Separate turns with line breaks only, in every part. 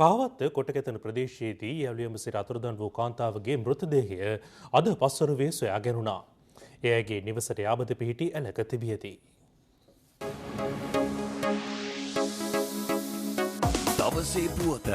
කාවත්ත කොටකෙතන ප්‍රදේශයේදී යැව්ලියම සිට අතුරුදන් වූ කාන්තාවගේ මෘතදේහය අද පස්වරුවේ සොයා ගැනුණා. එයගේ නිවසට යාබද පිහිටි ඇලක තිබියදී.
දවසේ පුවත.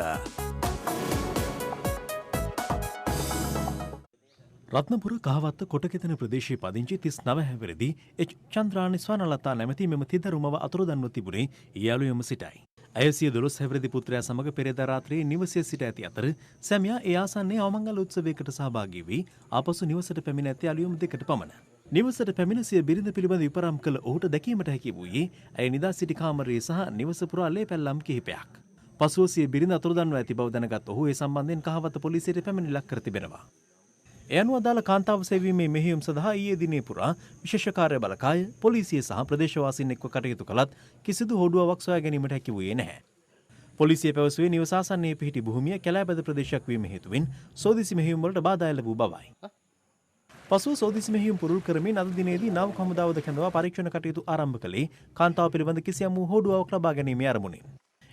රත්නපුර කහවත්ත කොටකෙතන ප්‍රදේශයේ පදිංචි 39 හැවිරිදි එච් චන්ද්‍රානි ස්වර්ණලතා නැමැති මෙම තිදරුමව අතුරුදන්ව තිබුණේ යාළුවම සිටයි. ඇය සිය 12 හැවිරිදි පුත්‍රයා සමග පෙරේදා රාත්‍රියේ නිවසේ සිට ඇති අතර සැමියා ඒ ආසන්නයේ අවමංගල උත්සවයකට සහභාගී වී ආපසු නිවසට පැමිණ ඇති යාළුවම දෙකට පමණ. නිවසට පැමිණ සිය බිරිඳ පිළිබඳ විපරම් කළ ඔහුට දැකීමට හැකි වූයේ ඇය නිදා සිටි කාමරයේ සහ නිවස පුරා ලේ පැල්ලම් කිහිපයක්. පසුව සිය බිරිඳ අතුරුදන්ව ඇති බව දැනගත් ඔහු ඒ සම්බන්ධයෙන් කහවත්ත පොලිසියට පැමිණිල්ලක් කර තිබෙනවා. ඒ අනුව අදාළ කාන්තාව සෙවීමේ මෙහෙයුම් සඳහා ඊයේ දිනේ පුරා විශේෂ කාර්ය බළකාය පොලිසිය සහ ප්‍රදේශවාසීන් එක්ව කටයුතු කළත් කිසිදු හොඩුවාවක් සොයා ගැනීමට හැකි වූයේ නැහැ. පොලිසිය පැවසුවේ නිවස ආසන්නයේ පිහිටි භූමිය කැලෑබද ප්‍රදේශයක් වීම හේතුවෙන් සෝදිසි මෙහෙයුම් වලට බාධා එල්ල වූ බවයි. පසුව සෝදිසි මෙහෙයුම් පුරුල් කරමින් අද දිනේදී නාවික හමුදාවද කැඳවා පරීක්ෂණ කටයුතු ආරම්භ කළේ කාන්තාව පිළිබඳ කිසියම් වූ හොඩුවාවක් ලබා ගැනීමේ අරමුණින්.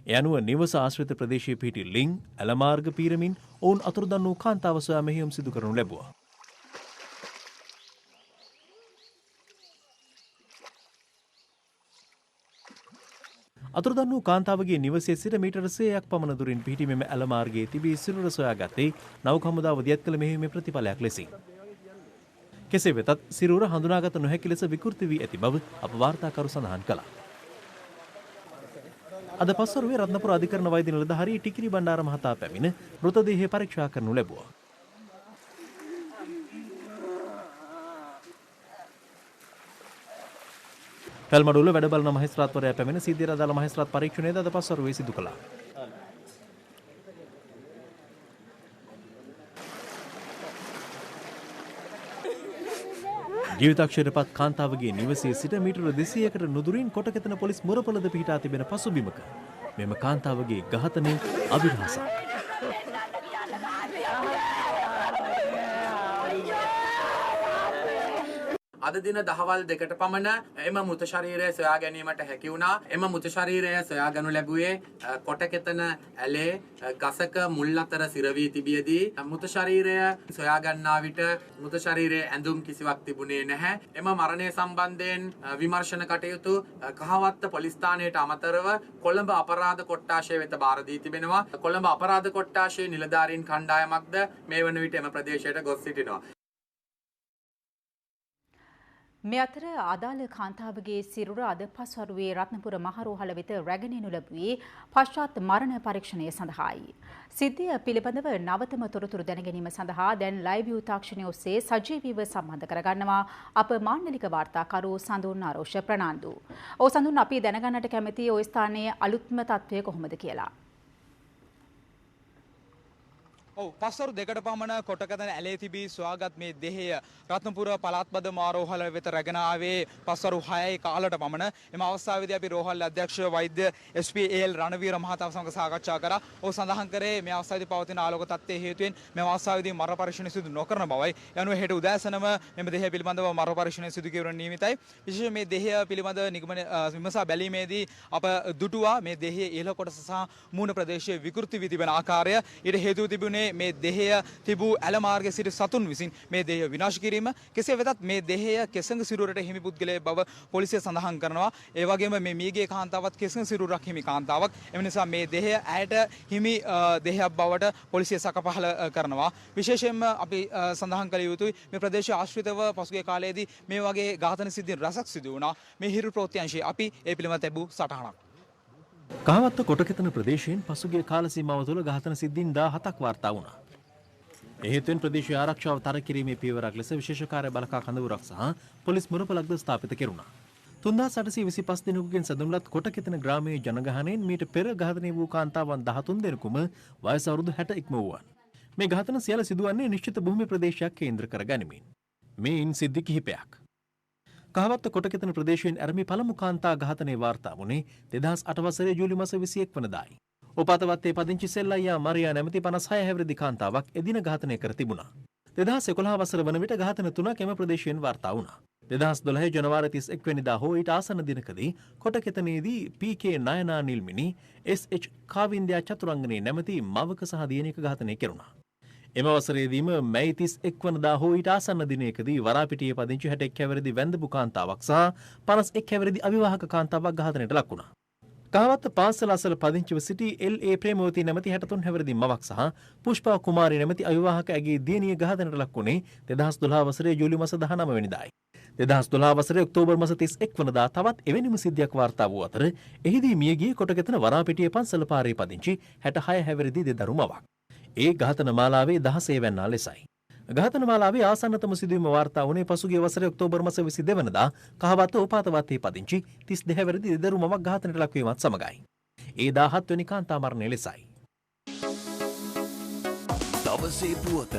ඒ අනුව නිවස ආශ්‍රිත ප්‍රදේශයේ පිහිටි ලිං ඇලමාර්ග පීරමින් ඔවුන් අතුරුදන් වූ කාන්තාව සොයා මෙහෙයුම් සිදු කරනු ලැබුවා. අතුරුදන් වූ කාන්තාවගේ නිවසේ සිට මීටර 100ක් පමණ දුරින් පිහිටි මෙම ඇලමාර්ගයේ තිබී සිරුර සොයාගත්තේ නෞක හමුදාව දියත් කළ මෙහෙයුමේ ප්‍රතිඵලයක් ලෙසින්. කෙසේ වෙතත් සිරුර හඳුනාගත නොහැකි ලෙස විකෘති වී ඇති බව අප වාර්තාකරු සඳහන් කළා. අද පස්වරුවේ රත්නපුර අධිකරණ වෛද්‍ය නිලධාරී ටිකිරි බණ්ඩාර මහතා පැමිණ මෘතදේහය පරීක්ෂා කරනු ලැබුවා. පැල්මඩුල්ල වැඩ බලන මහේස්ත්‍රාත්වරයා පැමිණ සිද්ධියට අදාළ මහේස්ත්‍රාත් පරීක්ෂණයද අද පස්වරුවේ සිදු කළා. ජීවිතක්ෂයටපත් කාන්තාවගේ නිවසේ සිට මීටර 200කට නුදුරින් කොටකෙතන පොලිස් මුරපොළද පිහිටා තිබෙන පසුබිමක මෙම කාන්තාවගේ ඝාතනය අවිරහසක්.
අද දින දහවල් 2ට පමණ එම මෘත ශරීරය සොයා ගැනීමට හැකි වුණා. එම මෘත ශරීරය සොයා ගනු ලැබුවේ කොටකෙතන ඇලේ ගසක මුල් අතර සිරවී තිබියදී මෘත ශරීරය සොයා ගන්නා විට මෘත ශරීරයේ ඇඳුම් කිසිවක් තිබුණේ නැහැ. එම මරණය සම්බන්ධයෙන් විමර්ශන කටයුතු කහවත්ත පොලිස් ස්ථානයට අමතරව කොළඹ අපරාධ කොට්ටාශය වෙත බාර දී තිබෙනවා. කොළඹ අපරාධ කොට්ටාශයේ නිලධාරීන් කණ්ඩායමක්ද මේ වන විට එම ප්‍රදේශයට ගොස් සිටිනවා.
මේ අතර අදාළ කාන්තාවගේ සිරුර අද පස්වරුවේ රත්නපුර මහරෝහල වෙත රැගෙන එනු ලැබුවේ පශ්චාත් මරණ පරීක්ෂණය සඳහායි. සිද්ධිය පිළිබඳව නවතම තොරතුරු දැනගැනීම සඳහා දැන් ලයිව් ව්‍යූ තාක්ෂණය ඔස්සේ සජීවීව සම්බන්ධ කරගන්නවා අප මාණ්ඩලික වාර්තාකරු සඳුන් ආරෝෂ ප්‍රනාන්දු. සඳුන් අපි දැනගන්නට කැමති ওই ස්ථානයේ අලුත්ම තත්ත්වය කොහොමද කියලා.
පස්වරු 2කට පමණ කොටකතන ඇලේ තිබී සොයාගත් මේ දෙහය රත්නපුර පළාත්බද මාරෝහල වෙත රැගෙන ආවේ පස්වරු 6යි කාලට පමණ. එම අවස්ථාවේදී අපි රෝහල් අධ්‍යක්ෂ වෛද්‍ය SP.AL රණවීර මහතාව සමග සාකච්ඡා කරා. ඔහු සඳහන් කරේ මේ අවස්ථාවේදී පවතින ආලෝක තත්ත්වයේ හේතුවෙන් මේ අවස්ථාවේදී මර පරීක්ෂණ සිදු නොකරන බවයි. යනුව හෙට උදෑසනම මෙම දෙහය පිළිබඳව මර පරීක්ෂණ සිදු කිරීමට නියමිතයි. විශේෂයෙන් මේ දෙහය පිළිබඳ නිගමන විමසා බැලීමේදී අප දුටුවා මේ දෙහයේ ඉහළ කොටස සහ මූණ ප්‍රදේශයේ විකෘති වී තිබෙන ආකාරය. ඊට හේතුව තිබුණේ මේ දෙහය තිබූ ඇලමාර්ගයේ සිට සතුන් විසින් මේ දෙහය විනාශ කිරීම. කෙසේ වෙතත් මේ දෙහය කෙසඟ සිරුරට හිමි පුද්ගලයෙක් බව පොලිසිය සඳහන් කරනවා. ඒ වගේම මේ මියගේ කාන්තාවත් කෙසඟ සිරුරක් හිමි කාන්තාවක්. එම නිසා මේ දෙහය ඇයට හිමි දෙහයක් බවට පොලිසිය සකපහල කරනවා. විශේෂයෙන්ම අපි සඳහන් කළ යුතුයි මේ ප්‍රදේශ ආශ්‍රිතව පසුගිය කාලයේදී මේ වගේ ඝාතන සිද්ධීන් රැසක් සිදු වුණා. මේ හිරු ප්‍රෝත්‍යංශයේ අපි ඒ පිළිබඳව තිබූ සටහනක්.
කහවත්ත කොටකෙතන ප්‍රදේශයෙන් පසුගිය කාල සීමාව තුළ ඝාතන සිද්ධීන් 17ක් වාර්තා වුණා. ඒ හේතුවෙන් ප්‍රදේශීය ආරක්ෂාව තර කිරීමේ පියවරක් ලෙස විශේෂ කාර්ය බළකා කඳවුරක් සහ පොලිස් මුරපලක්ද ස්ථාපිත කෙරුණා. 3825 දිනකකින් සැදුම්ලත් කොටකෙතන ග්‍රාමයේ ජනගහනයෙන් මීට පෙර ඝාතනය වූ කාන්තාවන් 13 දෙනෙකුම වයස අවුරුදු 60 ඉක්ම වූවන්. මේ ඝාතන සියල්ල සිදුවන්නේ නිශ්චිත භූමි ප්‍රදේශයක් කේන්ද්‍ර කර ගනිමින්. මේන් සිද්ධි කිහිපයක්. කහවත්ත කොටකෙතන ප්‍රදේශයෙන් ඇරමි පළමු කාන්තා ඝාතනයේ වාර්තා වුණේ 2008 වසරේ ජූලි මාස 21 වනදායි. උපාතවත්තේ පදිංචි සෙල්ලයියා මරියා නැමැති 56 හැවිරිදි කාන්තාවක් එදින ඝාතනය කර තිබුණා. 2011 වසර වන විට ඝාතන 3ක් එම ප්‍රදේශයෙන් වාර්තා වුණා. 2012 ජනවාරි 31 වෙනිදා හෝ ඊට ආසන්න දිනකදී කොටකෙතනේදී පී.කේ. නයනා නිල්මිනි එස්.එච්. කාවින්දයා චතුරංගනේ නැමැති මවක සහ දියණියක ඝාතනය කෙරුණා. එම වසරේදීම මැයි 31 වනදා හෝ ඊට ආසන්න දිනයකදී වරාපිටියේ පදිංචි 61 හැවිරිදි වැන්දපු කාන්තාවක් සහ 51 හැවිරිදි අවිවාහක කාන්තාවක් ඝාතනයට ලක් වුණා. කහවත්ත පාසල අසල පදිංචිව සිටි එල්.ඒ. ප්‍රේමවතී නැමැති 63 හැවිරිදි මවක් සහ පුෂ්පා කුමාරී නැමැති අවිවාහක ඇගේ දියණිය ඝාතනයට ලක් වුණේ 2012 වසරේ ජූලි මාස 19 වෙනිදායි. 2012 වසරේ ඔක්තෝබර් මාස 31 වනදා තවත් එවැනිම සිද්ධියක් වාර්තා වූ අතර එහිදී මියගිය කොටකෙතන වරාපිටියේ පන්සල පාරේ පදිංචි 66 හැවිරිදි දෙදරු මවක්. ඒ ඝාතන මාලාවේ 16 වැන්නා ලෙසයි. ඝාතන මාලාවේ ආසන්නතම සිදුවීම වාර්තා වුණේ පසුගිය වසරේ ඔක්තෝබර් මාස 22 වෙනිදා කහවත්ත උපාතවත්තේ පදිංචි 32 හැවිරිදි දෙදරු මවක් ඝාතනයට ලක්වීමත් සමගයි. ඒ 17 වෙනි කාන්තා මරණය ලෙසයි.
දවසේ පුවත